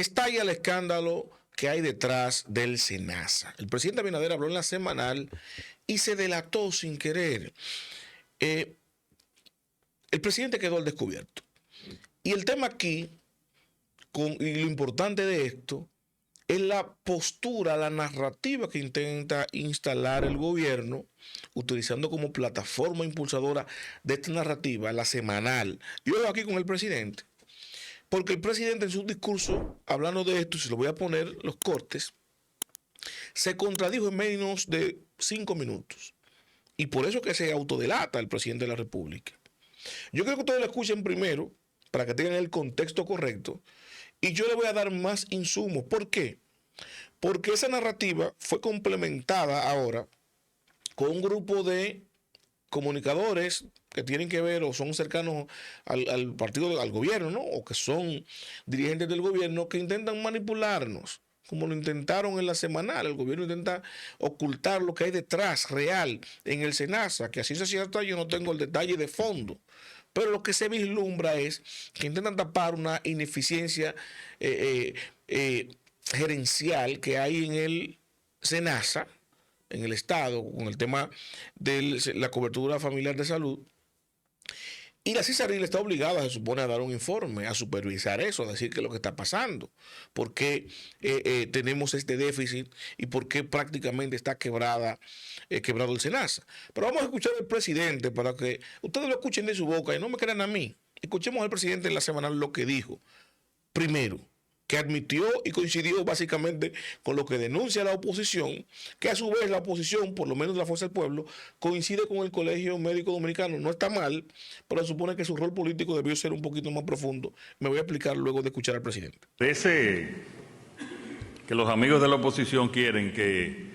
estalla el escándalo que hay detrás del SENASA. El presidente Abinader habló en la semanal y se delató sin querer. El presidente quedó al descubierto. Y el tema aquí, y lo importante de esto, es la postura, la narrativa que intenta instalar el gobierno, utilizando como plataforma impulsadora de esta narrativa la semanal. Yo veo aquí con el presidente, porque el presidente en su discurso, hablando de esto, se lo voy a poner los cortes, se contradijo en menos de 5 minutos. Y por eso que se autodelata el presidente de la República. Yo creo que ustedes lo escuchen primero, para que tengan el contexto correcto, y yo le voy a dar más insumos. ¿Por qué? Porque esa narrativa fue complementada ahora con un grupo de comunicadores que tienen que ver o son cercanos al partido, al gobierno, ¿no? O que son dirigentes del gobierno que intentan manipularnos, como lo intentaron en la semanal. El gobierno intenta ocultar lo que hay detrás, real, en el SENASA, que así se cierta, yo no tengo el detalle de fondo. Pero lo que se vislumbra es que intentan tapar una ineficiencia gerencial que hay en el SENASA, en el Estado, con el tema de la cobertura familiar de salud. Y la CISARIL está obligada, se supone, a dar un informe, a supervisar eso, a decir qué es lo que está pasando, por qué tenemos este déficit y por qué prácticamente está quebrado el SENASA. Pero vamos a escuchar al presidente para que ustedes lo escuchen de su boca y no me crean a mí. Escuchemos al presidente en la semanal lo que dijo. Primero, que admitió y coincidió básicamente con lo que denuncia la oposición, que a su vez la oposición, por lo menos la Fuerza del Pueblo, coincide con el Colegio Médico Dominicano. No está mal, pero supone que su rol político debió ser un poquito más profundo. Me voy a explicar luego de escuchar al presidente. Parece que los amigos de la oposición quieren que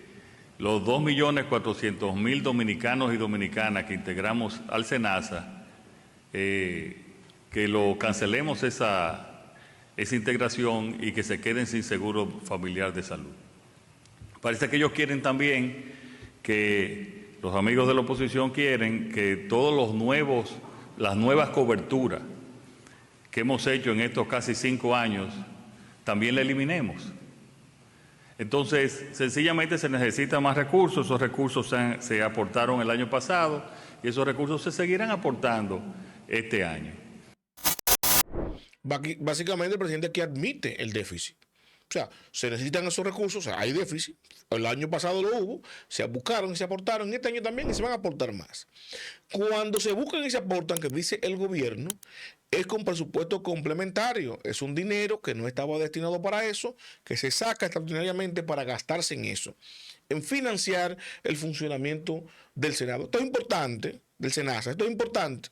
los 2.400.000 dominicanos y dominicanas que integramos al SENASA, que lo cancelemos esa integración y que se queden sin seguro familiar de salud. Parece que ellos quieren también que los amigos de la oposición quieren que todos las nuevas coberturas que hemos hecho en estos casi 5 años también la eliminemos. Entonces, sencillamente se necesitan más recursos. Esos recursos se aportaron el año pasado y esos recursos se seguirán aportando este año. Básicamente el presidente aquí admite el déficit. O sea, se necesitan esos recursos, o sea, hay déficit. El año pasado lo hubo, se buscaron y se aportaron, y este año también y se van a aportar más. Cuando se buscan y se aportan, que dice el gobierno, es con presupuesto complementario. Es un dinero que no estaba destinado para eso, que se saca extraordinariamente para gastarse en eso, en financiar el funcionamiento del Senado. Esto es importante, del SENASA, esto es importante.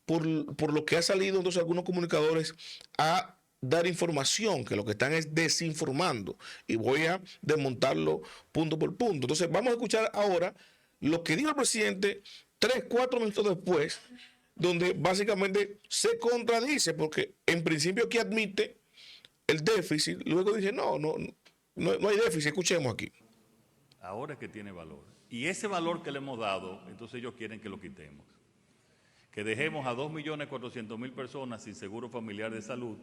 Por lo que ha salido entonces algunos comunicadores a dar información, que lo que están es desinformando, y voy a desmontarlo punto por punto. Entonces vamos a escuchar ahora lo que dijo el presidente 3-4 minutos después, donde básicamente se contradice, porque en principio aquí admite el déficit, luego dice no hay déficit. Escuchemos aquí. Ahora es que tiene valor, y ese valor que le hemos dado, entonces ellos quieren que lo quitemos, que dejemos a 2.400.000 personas sin seguro familiar de salud,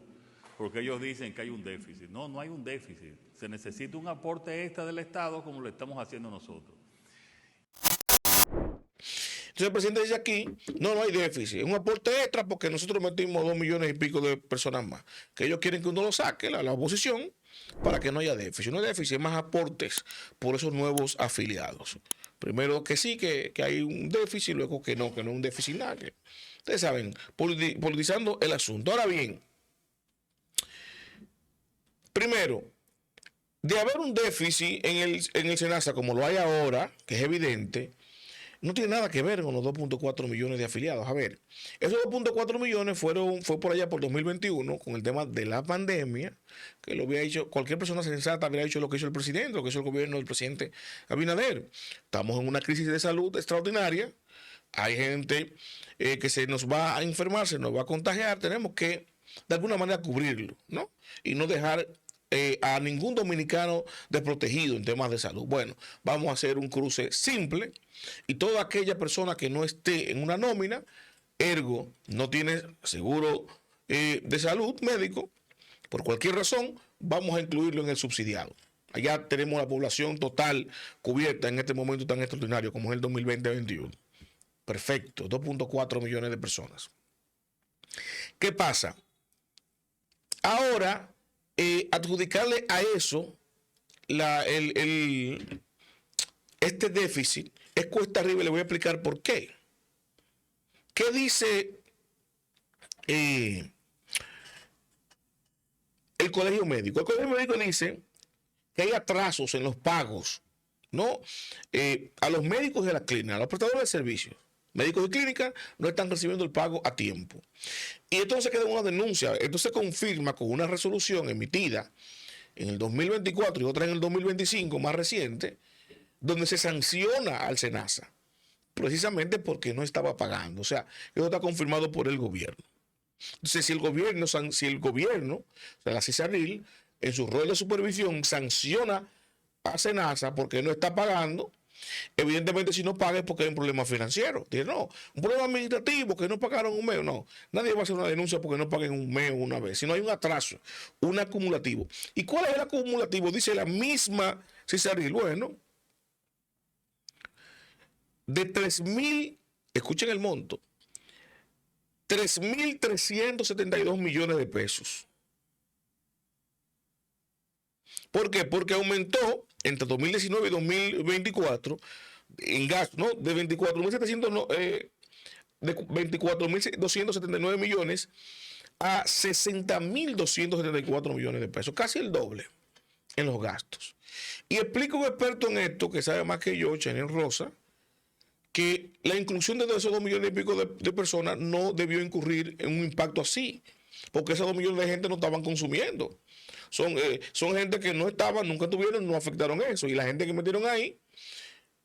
porque ellos dicen que hay un déficit. No, no hay un déficit. Se necesita un aporte extra del Estado como lo estamos haciendo nosotros. Entonces el presidente dice aquí, no hay déficit, es un aporte extra porque nosotros metimos 2 millones y pico de personas más, que ellos quieren que uno lo saque, la oposición, para que no haya déficit. No hay déficit, es más aportes por esos nuevos afiliados. Primero que sí, que hay un déficit, luego que no es un déficit nada. Ustedes saben, politizando el asunto. Ahora bien, primero, de haber un déficit en el SENASA como lo hay ahora, que es evidente, no tiene nada que ver con los 2.4 millones de afiliados. A ver, esos 2.4 millones fue por allá por 2021, con el tema de la pandemia, que lo había hecho, cualquier persona sensata habría hecho lo que hizo el presidente, lo que hizo el gobierno del presidente Abinader. Estamos en una crisis de salud extraordinaria, hay gente que se nos va a enfermar, se nos va a contagiar, tenemos que de alguna manera cubrirlo, ¿no? Y no dejar a ningún dominicano desprotegido en temas de salud. Bueno, vamos a hacer un cruce simple y toda aquella persona que no esté en una nómina, ergo no tiene seguro de salud médico, Por cualquier razón, vamos a incluirlo en el subsidiado. Allá tenemos la población total cubierta en este momento tan extraordinario como es el 2020-21. Perfecto, 2.4 millones de personas. ¿Qué pasa? Ahora, adjudicarle a eso este déficit es cuesta arriba y le voy a explicar por qué. ¿Qué dice el Colegio Médico? El Colegio Médico dice que hay atrasos en los pagos, ¿no? A los médicos de la clínica, a los prestadores de servicios, médicos y clínicas, no están recibiendo el pago a tiempo. Y entonces queda una denuncia. Esto se confirma con una resolución emitida en el 2024 y otra en el 2025, más reciente, donde se sanciona al SENASA, precisamente porque no estaba pagando. O sea, eso está confirmado por el gobierno. Entonces, si el gobierno, o sea, la CISARIL, en su rol de supervisión, sanciona a SENASA porque no está pagando, evidentemente si no paga es porque hay un problema financiero. Dice, no, un problema administrativo, que no pagaron un mes. No, nadie va a hacer una denuncia porque no paguen un mes o una vez, sino hay un atraso, un acumulativo. ¿Y cuál es el acumulativo? Dice la misma CISARIL, bueno, de 3.000, escuchen el monto, 3.372 millones de pesos. ¿Por qué? Porque aumentó entre 2019 y 2024 en gasto, ¿no? De 24.279 millones a 60.274 millones de pesos, casi el doble en los gastos. Y explica un experto en esto que sabe más que yo, Chanel Rosa, que la inclusión de esos 2 millones y pico de personas no debió incurrir en un impacto así, porque esos 2 millones de gente no estaban consumiendo. Son gente que no estaban, nunca tuvieron, no afectaron eso. Y la gente que metieron ahí,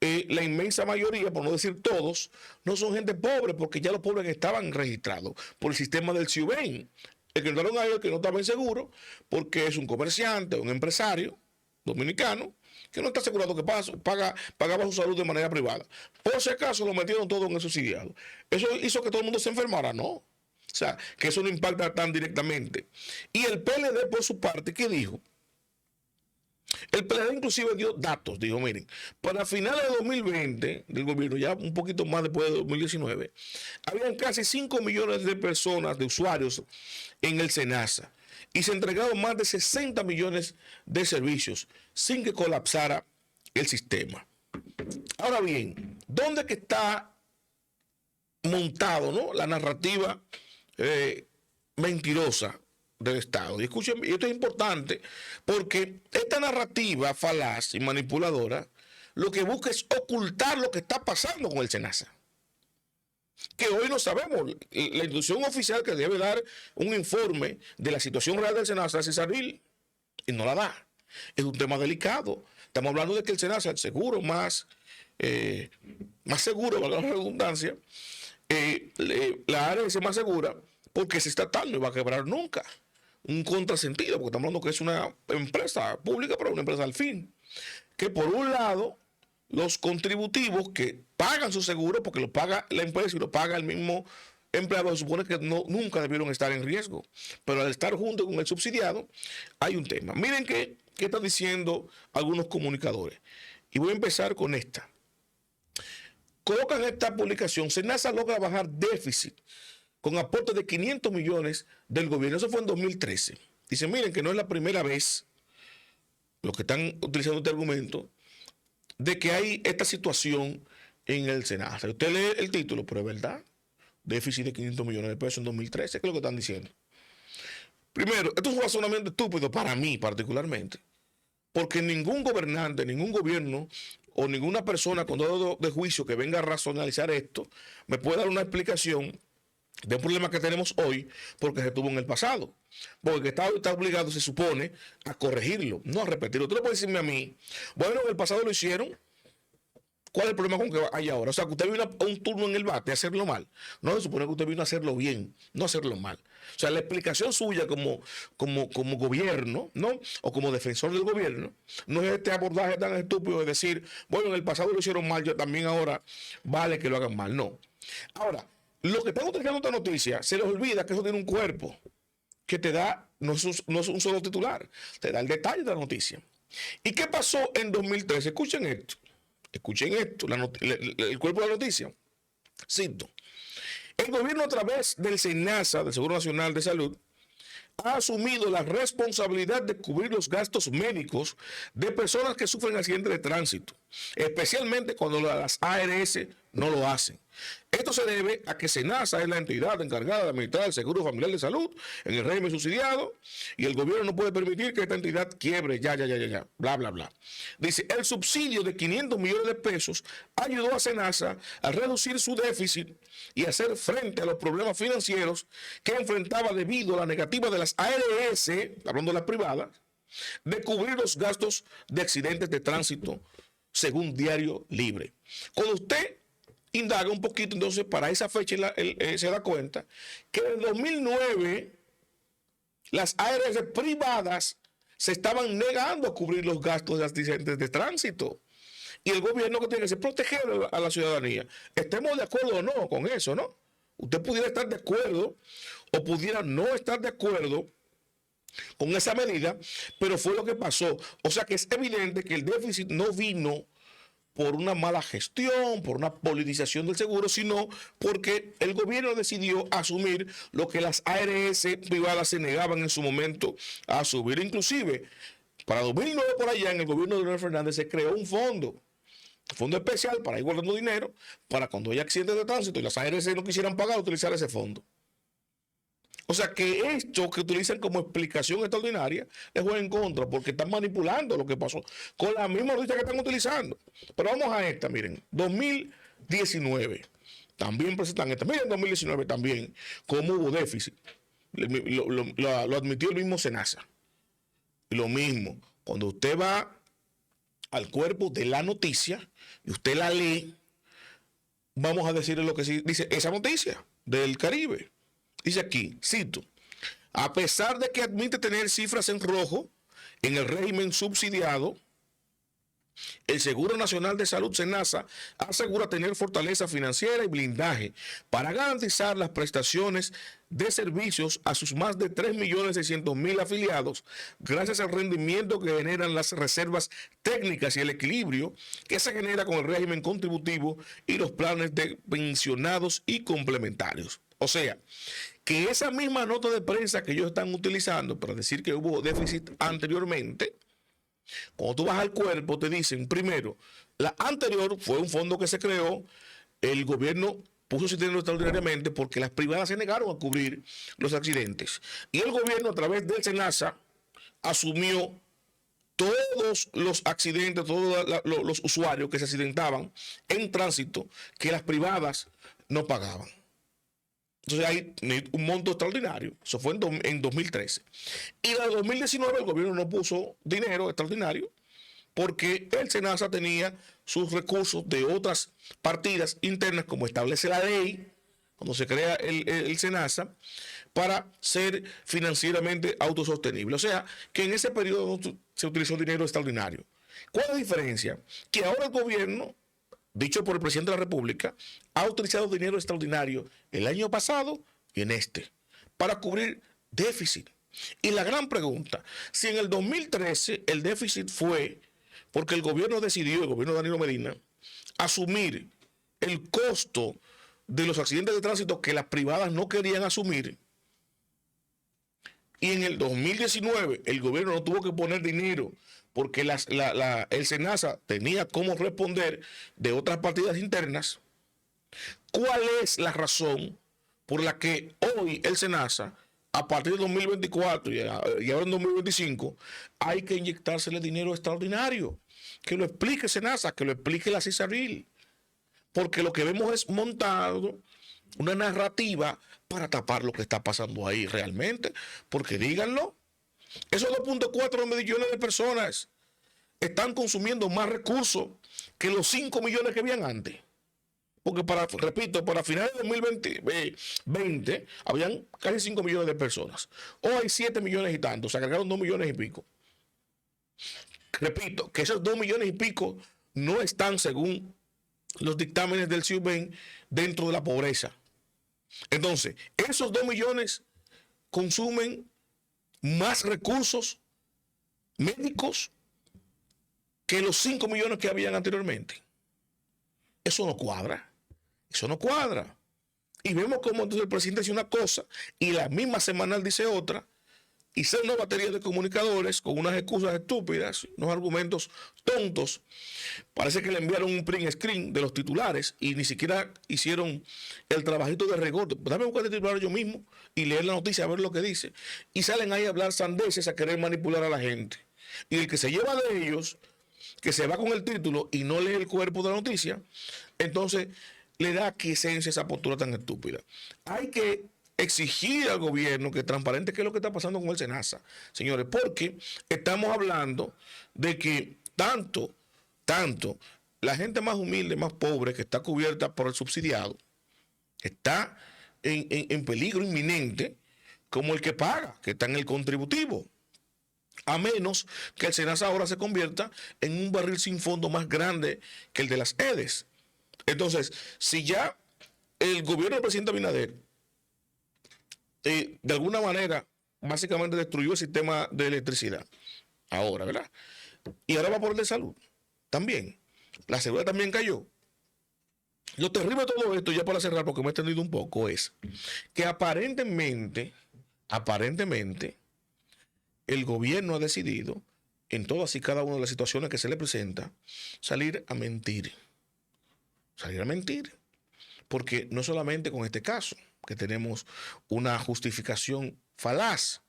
la inmensa mayoría, por no decir todos, no son gente pobre, porque ya los pobres estaban registrados por el sistema del CIUBEN. El que entraron ahí, el que no estaba inseguro, porque es un comerciante, un empresario dominicano, que no está asegurado que pagaba su salud de manera privada. Por si acaso lo metieron todo en el subsidiado. ¿Eso hizo que todo el mundo se enfermara? No. O sea, que eso no impacta tan directamente. Y el PLD, por su parte, ¿qué dijo? El PLD inclusive dio datos, dijo, miren, para finales de 2020, del gobierno, ya un poquito más después de 2019, habían casi 5 millones de personas, de usuarios en el SENASA, y se entregaron más de 60 millones de servicios sin que colapsara el sistema. Ahora bien, ¿dónde que está montado, ¿no?, la narrativa mentirosa del Estado? Y escuchen, y esto es importante, porque esta narrativa falaz y manipuladora lo que busca es ocultar lo que está pasando con el SENASA, que hoy no sabemos. La institución oficial que debe dar un informe de la situación real del SENASA es CISARIL, y no la da. Es un tema delicado. Estamos hablando de que el SENASA, el seguro más seguro, valga la redundancia, la área es más segura porque se está tal, no va a quebrar nunca. Un contrasentido, porque estamos hablando que es una empresa pública, pero una empresa al fin. Que por un lado, los contributivos que pagan su seguro, porque lo paga la empresa y lo paga el mismo empleado, se supone que nunca debieron estar en riesgo. Pero al estar junto con el subsidiado, hay un tema. Miren qué están diciendo algunos comunicadores. Y voy a empezar con esta. Colocan esta publicación: SENASA logra bajar déficit con aporte de 500 millones del gobierno. Eso fue en 2013. Dicen, miren, que no es la primera vez, los que están utilizando este argumento, de que hay esta situación en el SENASA. Usted lee el título, pero es verdad. Déficit de 500 millones de pesos en 2013, ¿qué es lo que están diciendo? Primero, esto es un razonamiento estúpido para mí particularmente, porque ningún gobernante, ningún gobierno o ninguna persona con dedo de juicio que venga a racionalizar esto me puede dar una explicación de un problema que tenemos hoy porque se tuvo en el pasado. Porque está obligado, se supone, a corregirlo, no a repetirlo. Usted no puede decirme a mí, bueno, en el pasado lo hicieron, ¿cuál es el problema con que hay ahora? O sea, que usted vino a un turno en el bate a hacerlo mal. No, se supone que usted vino a hacerlo bien, no a hacerlo mal. O sea, la explicación suya como gobierno, ¿no?, o como defensor del gobierno, no es este abordaje tan estúpido de decir, bueno, en el pasado lo hicieron mal, yo también ahora vale que lo hagan mal. No. Ahora, los que están utilizando esta noticia, se les olvida que eso tiene un cuerpo, que te da, no es un solo titular, te da el detalle de la noticia. ¿Y qué pasó en 2013? Escuchen esto, el cuerpo de la noticia. Cito. El gobierno, a través del SENASA, del Seguro Nacional de Salud, ha asumido la responsabilidad de cubrir los gastos médicos de personas que sufren accidentes de tránsito, especialmente cuando las ARS no lo hacen. Esto se debe a que SENASA es la entidad encargada de administrar el Seguro Familiar de Salud en el régimen subsidiado y el gobierno no puede permitir que esta entidad quiebre, bla, bla, bla. Dice, el subsidio de 500 millones de pesos ayudó a SENASA a reducir su déficit y hacer frente a los problemas financieros que enfrentaba debido a la negativa de las ARS, hablando de las privadas, de cubrir los gastos de accidentes de tránsito, según Diario Libre. Cuando usted indaga un poquito, entonces para esa fecha se da cuenta que en el 2009 las ARS privadas se estaban negando a cubrir los gastos de accidentes de tránsito. Y el gobierno que tiene que hacer es proteger a la ciudadanía. Estemos de acuerdo o no con eso, ¿no? Usted pudiera estar de acuerdo o pudiera no estar de acuerdo con esa medida, pero fue lo que pasó. O sea que es evidente que el déficit no vino por una mala gestión, por una politización del seguro, sino porque el gobierno decidió asumir lo que las ARS privadas se negaban en su momento a asumir. Inclusive, para 2009 por allá, en el gobierno de Leonel Fernández se creó un fondo especial para ir guardando dinero, para cuando haya accidentes de tránsito y las ARS no quisieran pagar, utilizar ese fondo. O sea que esto que utilizan como explicación extraordinaria les juega en contra porque están manipulando lo que pasó con la misma noticia que están utilizando. Pero vamos a esta, miren, 2019, también presentan esta. Miren, 2019 también, como hubo déficit. Lo admitió el mismo SENASA. Lo mismo, cuando usted va al cuerpo de la noticia y usted la lee, vamos a decirle lo que dice esa noticia del Caribe. Dice aquí, cito, a pesar de que admite tener cifras en rojo en el régimen subsidiado, el Seguro Nacional de Salud, SENASA, asegura tener fortaleza financiera y blindaje para garantizar las prestaciones de servicios a sus más de 3.600.000 afiliados, gracias al rendimiento que generan las reservas técnicas y el equilibrio que se genera con el régimen contributivo y los planes de pensionados y complementarios. O sea, que esa misma nota de prensa que ellos están utilizando para decir que hubo déficit anteriormente, cuando tú vas al cuerpo te dicen, primero, la anterior fue un fondo que se creó, el gobierno puso ese dinero extraordinariamente porque las privadas se negaron a cubrir los accidentes. Y el gobierno, a través del SENASA, asumió todos los accidentes, todos los usuarios que se accidentaban en tránsito que las privadas no pagaban. Entonces hay un monto extraordinario. Eso fue en 2013. Y en el 2019 el gobierno no puso dinero extraordinario porque el SENASA tenía sus recursos de otras partidas internas, como establece la ley, cuando se crea el SENASA, para ser financieramente autosostenible. O sea, que en ese periodo no se utilizó dinero extraordinario. ¿Cuál es la diferencia? Que ahora el gobierno, dicho por el presidente de la República, ha utilizado dinero extraordinario el año pasado y en este, para cubrir déficit. Y la gran pregunta, si en el 2013 el déficit fue porque el gobierno decidió, el gobierno de Danilo Medina, asumir el costo de los accidentes de tránsito que las privadas no querían asumir, y en el 2019 el gobierno no tuvo que poner dinero porque el SENASA tenía cómo responder de otras partidas internas, ¿cuál es la razón por la que hoy el SENASA, a partir de 2024 y ahora en 2025, hay que inyectársele dinero extraordinario? Que lo explique SENASA, que lo explique la CISARIL. Porque lo que vemos es montado una narrativa para tapar lo que está pasando ahí realmente. Porque díganlo, esos 2.4 millones de personas están consumiendo más recursos que los 5 millones que habían antes. Porque, repito, para finales de 2020 habían casi 5 millones de personas. Hoy hay 7 millones y tantos, se agregaron 2 millones y pico. Repito, que esos 2 millones y pico no están, según los dictámenes del CIUBEN, dentro de la pobreza. Entonces, esos 2 millones consumen más recursos médicos que los 5 millones que habían anteriormente. Eso no cuadra. Eso no cuadra. Y vemos cómo entonces el presidente dice una cosa y la misma semanal dice otra. Y ser una batería de comunicadores con unas excusas estúpidas, unos argumentos tontos. Parece que le enviaron un print screen de los titulares y ni siquiera hicieron el trabajito de recorte. Dame buscar el titular yo mismo y leer la noticia a ver lo que dice. Y salen ahí a hablar sandeces, a querer manipular a la gente. Y el que se lleva de ellos, que se va con el título y no lee el cuerpo de la noticia, entonces le da quiesencia esa postura tan estúpida. Hay que exigir al gobierno que transparente qué es lo que está pasando con el SENASA, señores, porque estamos hablando de que tanto la gente más humilde, más pobre, que está cubierta por el subsidiado, está en peligro inminente, como el que paga, que está en el contributivo. A menos que el SENASA ahora se convierta en un barril sin fondo más grande que el de las EDES. Entonces, si ya el gobierno del presidente Abinader de alguna manera básicamente destruyó el sistema de electricidad ahora, ¿verdad? Y ahora va por el de salud también. La seguridad también cayó. Lo terrible de todo esto, ya para cerrar porque me he extendido un poco, es que aparentemente el gobierno ha decidido en todas y cada una de las situaciones que se le presenta salir a mentir. Porque no solamente con este caso, que tenemos una justificación falaz,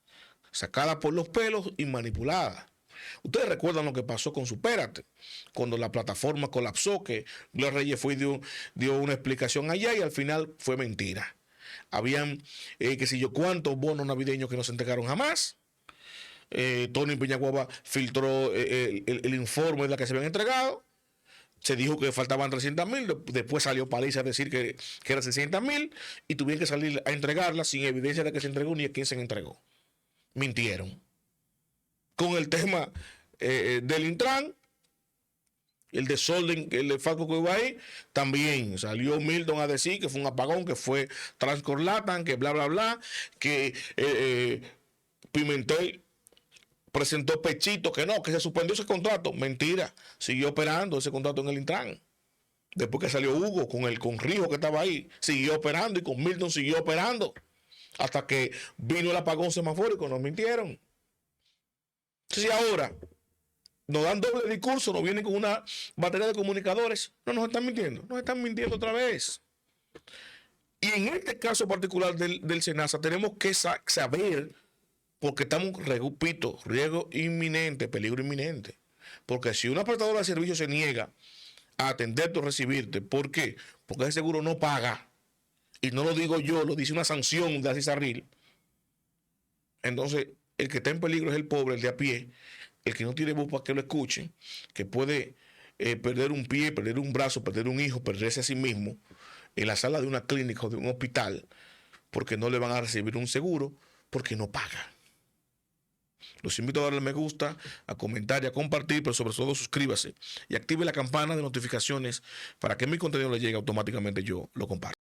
sacada por los pelos y manipulada. Ustedes recuerdan lo que pasó con Supérate, cuando la plataforma colapsó, que Luis Reyes fue y dio una explicación allá y al final fue mentira. Habían, qué sé yo, cuántos bonos navideños que no se entregaron jamás. Tony Peñaguaba filtró el informe de la que se habían entregado. Se dijo que faltaban 300,000, después salió Paliza a decir que eran 600,000 y tuvieron que salir a entregarla sin evidencia de que se entregó ni a quién se entregó. Mintieron. Con el tema del Intran, el desorden, el de Falco que iba ahí, también salió Milton a decir que fue un apagón, que fue Transcorlatan, que bla, bla, bla, que Pimentel presentó pechito, que no, que se suspendió ese contrato. Mentira, siguió operando ese contrato en el Intran. Después que salió Hugo con Rijo que estaba ahí, siguió operando y con Milton siguió operando. Hasta que vino el apagón semafórico, nos mintieron. Entonces ahora nos dan doble discurso, nos vienen con una batería de comunicadores. No nos están mintiendo otra vez. Y en este caso particular del SENASA tenemos que saber, porque estamos, repito, riesgo inminente, peligro inminente. Porque si una prestadora de servicio se niega a atenderte o recibirte, ¿por qué? Porque ese seguro no paga. Y no lo digo yo, lo dice una sanción de la CISARRIL. Entonces, el que está en peligro es el pobre, el de a pie, el que no tiene voz para que lo escuche, que puede perder un pie, perder un brazo, perder un hijo, perderse a sí mismo en la sala de una clínica o de un hospital, porque no le van a recibir un seguro, porque no paga. Los invito a darle me gusta, a comentar y a compartir, pero sobre todo suscríbase y active la campana de notificaciones para que mi contenido le llegue automáticamente, yo lo comparto.